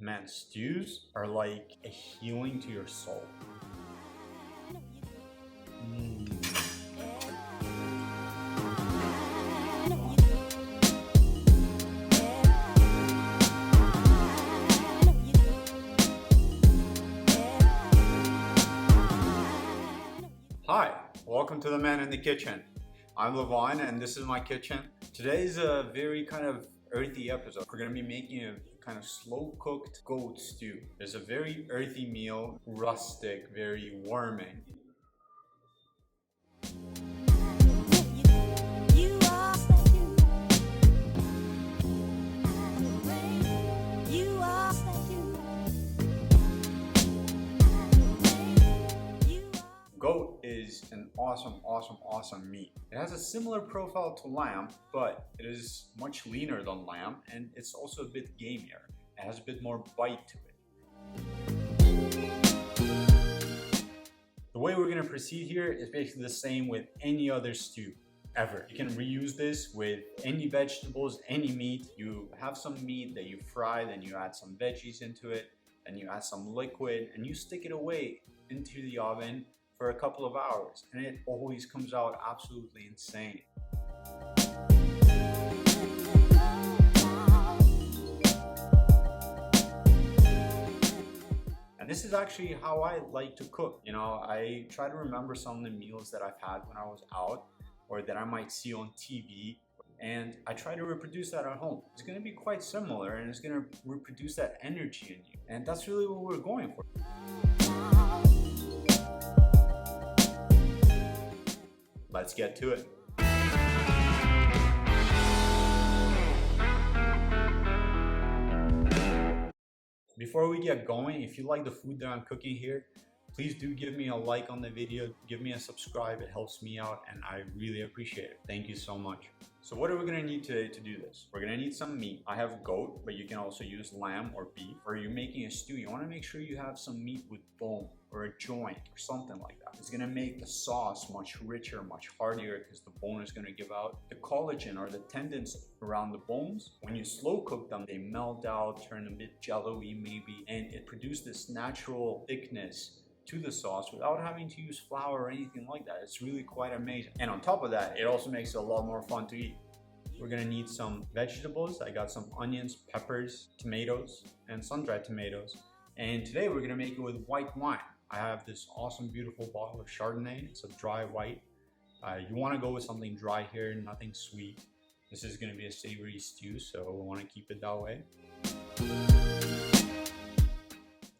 Man, stews are like a healing to your soul. Hi, welcome to The Man in the Kitchen. I'm Levon and this is my kitchen. Today's a very kind of earthy episode. We're gonna be making a kind of slow cooked goat stew. It's a very earthy meal, rustic, very warming. Goat is an awesome meat. It has a similar profile to lamb, but it is much leaner than lamb, and it's also a bit gamier. It has a bit more bite to it. The way we're gonna proceed here is basically the same with any other stew ever. You can reuse this with any vegetables, any meat. You have some meat that you fry, then you add some veggies into it, then you add some liquid, and you stick it away into the oven for a couple of hours, and it always comes out absolutely insane. And this is actually how I like to cook. You know, I try to remember some of the meals that I've had when I was out or that I might see on TV, and I try to reproduce that at home. It's gonna be quite similar, and it's gonna reproduce that energy in you. And that's really what we're going for. Let's get to it. Before we get going, if you like the food that I'm cooking here, please do give me a like on the video, give me a subscribe, it helps me out and I really appreciate it. Thank you so much. So what are we gonna need today to do this? We're gonna need some meat. I have goat, but you can also use lamb or beef. Or you're making a stew, you wanna make sure you have some meat with bone or a joint or something like that. It's gonna make the sauce much richer, much heartier because the bone is gonna give out the collagen or the tendons around the bones. When you slow cook them, they melt out, turn a bit jello-y maybe, and it produces this natural thickness to the sauce without having to use flour or anything like that. It's really quite amazing. And on top of that, it also makes it a lot more fun to eat. We're gonna need some vegetables. I got some onions, peppers, tomatoes, and sun-dried tomatoes. And today we're gonna make it with white wine. I have this awesome, beautiful bottle of Chardonnay. It's a dry white. You wanna go with something dry here, nothing sweet. This is gonna be a savory stew, so we wanna keep it that way.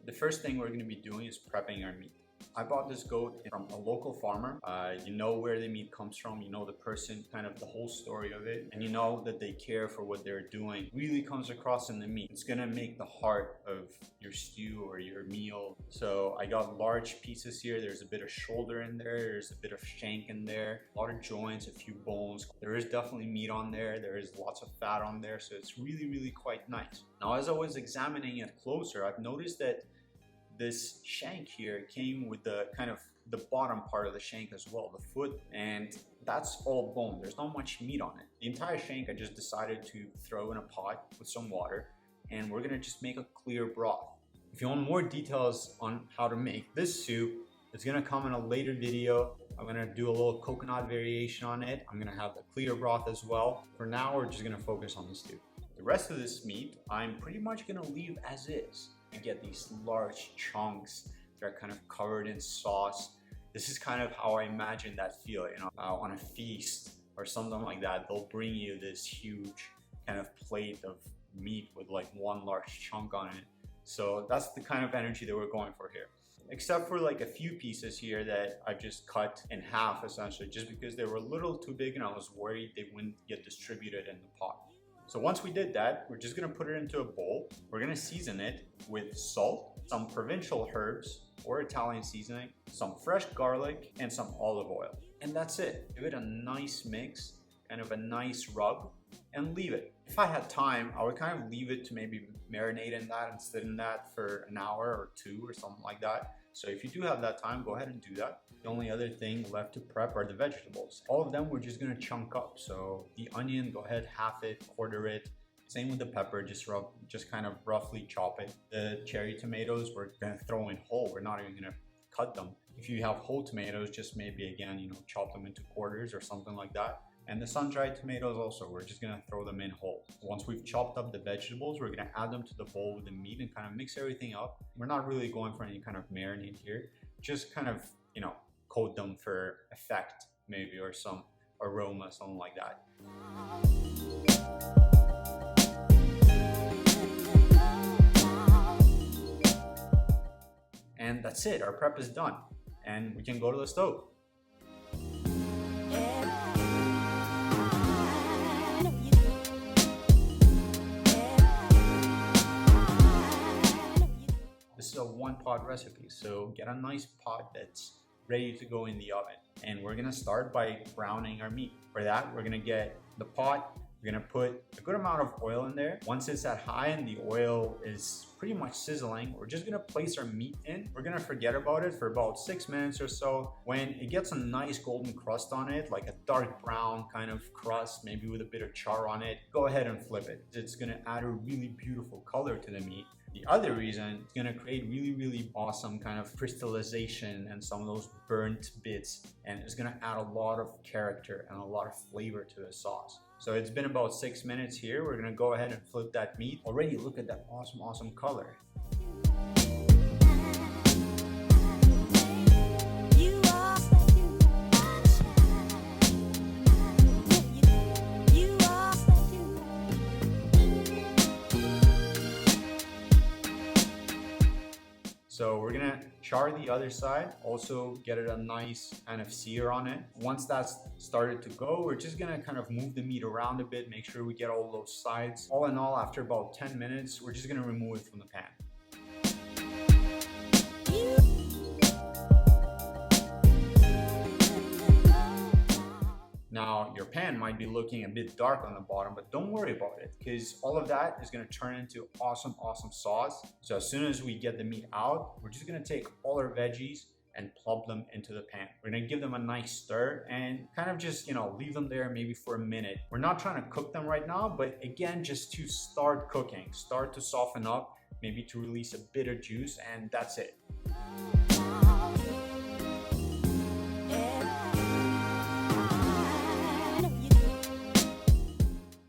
The first thing we're going to be doing is prepping our meat. I bought this goat from a local farmer. You know where the meat comes from, you know the person, kind of the whole story of it, and you know that they care for what they're doing. Really comes across in the meat. It's going to make the heart of your stew or your meal. So I got large pieces here. There's a bit of shoulder in there. There's a bit of shank in there. A lot of joints, a few bones. There is definitely meat on there. There is lots of fat on there. So it's really quite nice. Now, as I was examining it closer, I've noticed that this shank here came with the kind of the bottom part of the shank as well, the foot, and that's all bone. There's not much meat on it. The entire shank I just decided to throw in a pot with some water, and we're gonna just make a clear broth. If you want more details on how to make this soup, it's gonna come in a later video. I'm gonna do a little coconut variation on it. I'm gonna have the clear broth as well. For now, we're just gonna focus on the stew. The rest of this meat, I'm pretty much gonna leave as is. You get these large chunks that are kind of covered in sauce. This is kind of how I imagine that feel, you know, on a feast or something like that. They'll bring you this huge kind of plate of meat with like one large chunk on it. So that's the kind of energy that we're going for here. Except for like a few pieces here that I just cut in half essentially, just because they were a little too big and I was worried they wouldn't get distributed in the pot. So once we did that, we're just gonna put it into a bowl. We're gonna season it with salt, some provincial herbs or Italian seasoning, some fresh garlic, and some olive oil. And that's it. Give it a nice mix, kind of a nice rub, and leave it. If I had time, I would kind of leave it to maybe marinate in that and sit in that for an hour or two or something like that. So if you do have that time, go ahead and do that. The only other thing left to prep are the vegetables. All of them we're just gonna chunk up. So the onion, go ahead, half it, quarter it, Same with the pepper, just kind of roughly chop it. The cherry tomatoes we're gonna throw in whole. We're not even gonna cut them. If you have whole tomatoes, just maybe again, you know, chop them into quarters or something like that. And the sun-dried tomatoes also, we're just gonna throw them in whole. Once we've chopped up the vegetables, we're gonna add them to the bowl with the meat and kind of mix everything up. We're not really going for any kind of marinade here. Just kind of, you know, coat them for effect maybe, or some aroma, something like that. And that's it, our prep is done. And we can go to the stove. This is a one-pot recipe, so get a nice pot that's ready to go in the oven. And we're gonna start by browning our meat. For that, we're gonna get the pot, we're gonna put a good amount of oil in there. Once it's at high and the oil is pretty much sizzling, we're just gonna place our meat in. We're gonna forget about it for about 6 minutes or so. When it gets a nice golden crust on it, like a dark brown kind of crust, maybe with a bit of char on it, go ahead and flip it. It's gonna add a really beautiful color to the meat. The other reason, it's gonna create really awesome kind of crystallization and some of those burnt bits, and it's gonna add a lot of character and a lot of flavor to the sauce. So it's been about 6 minutes here. We're gonna go ahead and flip that meat. Already look at that awesome color. So we're gonna char the other side, also get it a nice kind of sear on it. Once that's started to go, we're just gonna kind of move the meat around a bit, make sure we get all those sides. All in all, after about 10 minutes, we're just gonna remove it from the pan. Now, your pan might be looking a bit dark on the bottom, but don't worry about it, because all of that is gonna turn into awesome sauce. So as soon as we get the meat out, we're just gonna take all our veggies and plop them into the pan. We're gonna give them a nice stir and kind of just, you know, leave them there maybe for a minute. We're not trying to cook them right now, but again, just to start cooking, start to soften up, maybe to release a bit of juice, and that's it.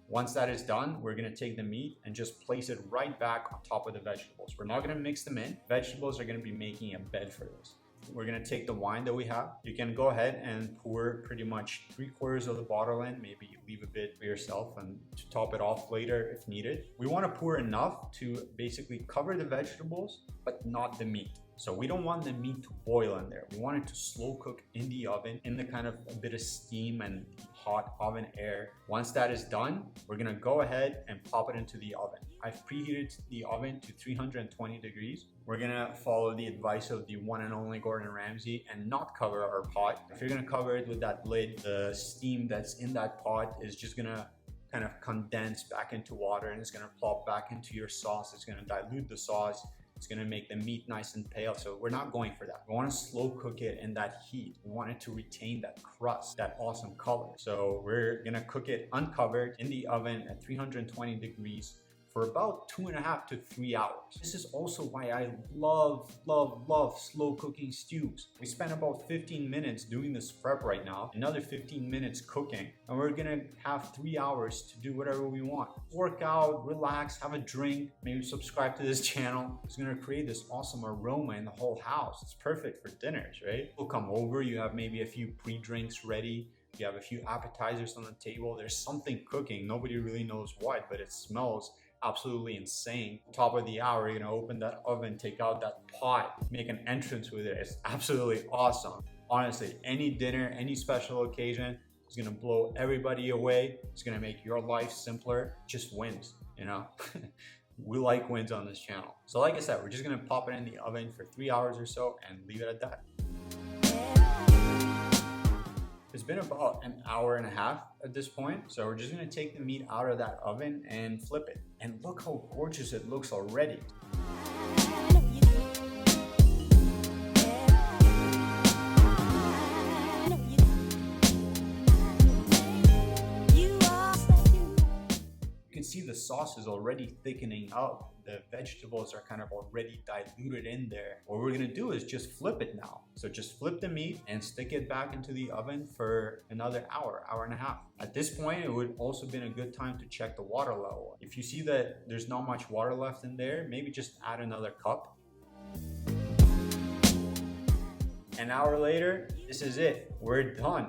Once that is done, we're gonna take the meat and just place it right back on top of the vegetables. We're not gonna mix them in. Vegetables are gonna be making a bed for this. We're gonna take the wine that we have. You can go ahead and pour pretty much 3/4 of the bottle in, maybe leave a bit for yourself and to top it off later if needed. We wanna pour enough to basically cover the vegetables, but not the meat. So we don't want the meat to boil in there. We want it to slow cook in the oven, in the kind of a bit of steam and hot oven air. Once that is done, we're gonna go ahead and pop it into the oven. I've preheated the oven to 320 degrees. We're gonna follow the advice of the one and only Gordon Ramsay and not cover our pot. If you're gonna cover it with that lid, the steam that's in that pot is just gonna kind of condense back into water, and it's gonna plop back into your sauce. It's gonna dilute the sauce. It's gonna make the meat nice and pale, so we're not going for that. We wanna slow cook it in that heat. We want it to retain that crust, that awesome color. So we're gonna cook it uncovered in the oven at 320 degrees for about 2.5 to 3 hours. This is also why I love slow cooking stews. We spent about 15 minutes doing this prep right now, another 15 minutes cooking, and we're gonna have 3 hours to do whatever we want. Work out, relax, have a drink, maybe subscribe to this channel. It's gonna create this awesome aroma in the whole house. It's perfect for dinners, right? We'll come over, you have maybe a few pre-drinks ready, you have a few appetizers on the table, there's something cooking, nobody really knows what, but it smells absolutely insane. Top of the hour, you're gonna open that oven, take out that pot, make an entrance with it. It's absolutely awesome. Honestly, any dinner, any special occasion is gonna blow everybody away. It's gonna make your life simpler. Just wins, you know? We like wins on this channel. So like I said, we're just gonna pop it in the oven for 3 hours or so and leave it at that. It's been about an hour and a half at this point. So we're just gonna take the meat out of that oven and flip it. And look how gorgeous it looks already. You can see the sauce is already thickening up. The vegetables are kind of already diluted in there. What we're gonna do is just flip it now. So just flip the meat and stick it back into the oven for another hour, hour and a half. At this point, it would also been a good time to check the water level. If you see that there's not much water left in there, maybe just add another cup. An hour later, this is it. We're done.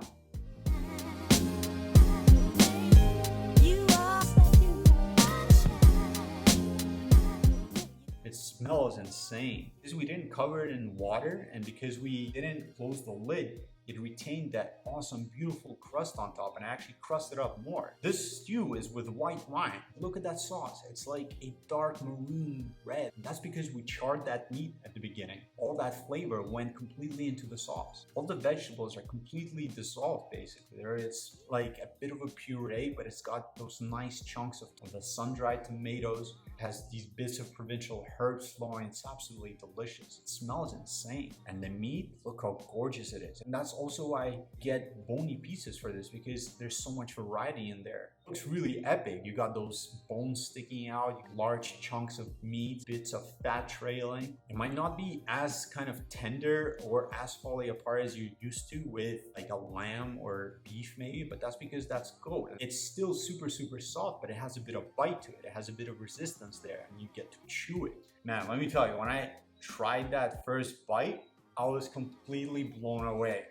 It smells insane. Because we didn't cover it in water and because we didn't close the lid, it retained that awesome, beautiful crust on top and actually crusted up more. This stew is with white wine. Look at that sauce. It's like a dark maroon red. That's because we charred that meat at the beginning. All that flavor went completely into the sauce. All the vegetables are completely dissolved, basically. It's like a bit of a puree, but it's got those nice chunks of the sun-dried tomatoes. It has these bits of provincial herbs flowing. It's absolutely delicious. It smells insane. And the meat, look how gorgeous it is. And that's also why I get bony pieces for this, because there's so much variety in there. It looks really epic. You got those bones sticking out, large chunks of meat, bits of fat trailing. It might not be as kind of tender or as falling apart as you're used to with like a lamb or beef maybe, but that's because that's goat. It's still super, super soft, but it has a bit of bite to it. It has a bit of resistance there and you get to chew it. Man, let me tell you, when I tried that first bite, I was completely blown away.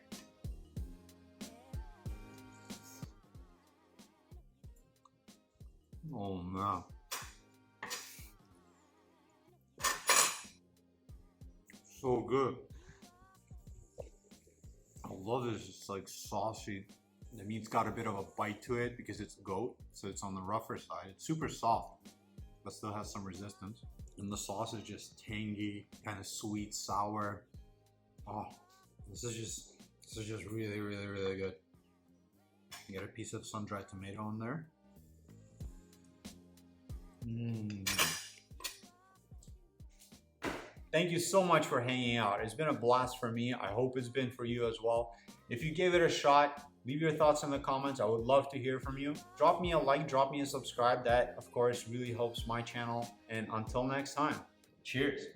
Oh man. So good. I love this, it's like saucy. The meat's got a bit of a bite to it because it's goat, so it's on the rougher side. It's super soft, but still has some resistance. And the sauce is just tangy, kind of sweet, sour. Oh, this is just really, really, really good. You get a piece of sun-dried tomato in there. Thank you so much for hanging out. It's been a blast for me. I hope it's been for you as well. If you gave it a shot, leave your thoughts in the comments. I would love to hear from you. Drop me a like, drop me a subscribe. That, of course, really helps my channel. And until next time, cheers.